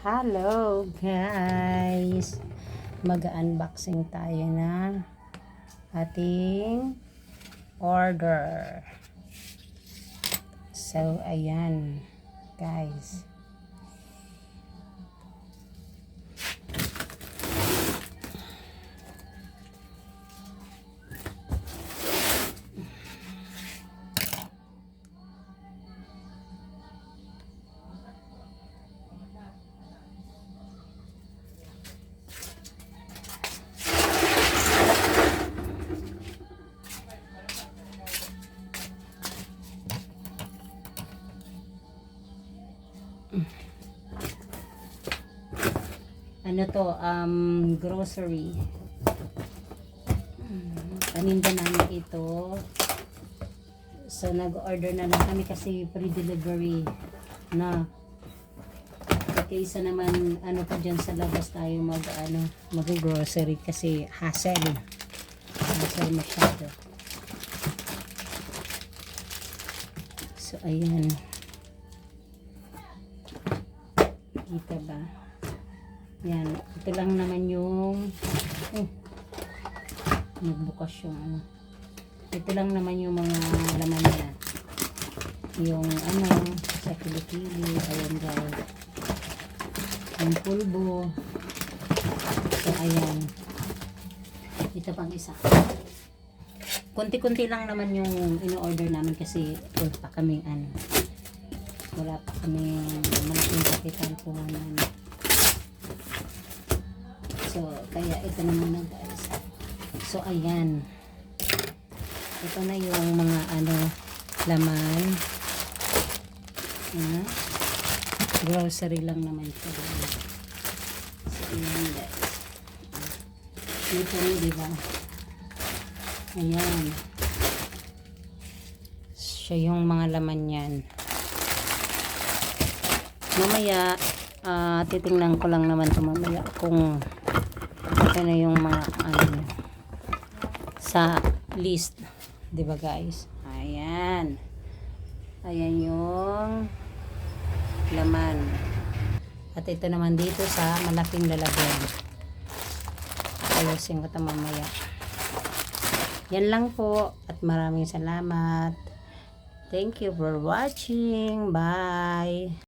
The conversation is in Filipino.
Hello guys, mag-unboxing tayo ng ating order. So ayan guys, ano to, grocery. Paninda namin ito. So nag-order na lang kami kasi pre-delivery na. Kaysa naman ano pa dyan sa labas tayo mag-grocery kasi hassle masyado. So ayan, kita ba? Yan, ito lang naman yung nagbukas yung ito lang naman yung mga laman niya, yung sa kilikili. Ayan guys, yung pulbo. So ayan, ito pang isa. Kunti-kunti lang naman yung in-order namin kasi wala pa kaming malaking kapital po naman. So kaya ito na muna guys. So ayan, ito na yung mga laman. Grocery lang naman ito. So ayan guys, ito rin, diba? Ayan, siya yung mga laman yan. Mamaya titingnan ko lang naman ito mamaya kung ano yung mga sa list, diba guys? Ayan, ayan yung laman. At ito naman dito sa malaking lalagyan. Ayusin ko ito mamaya. Yan lang po at maraming salamat. Thank you for watching. Bye.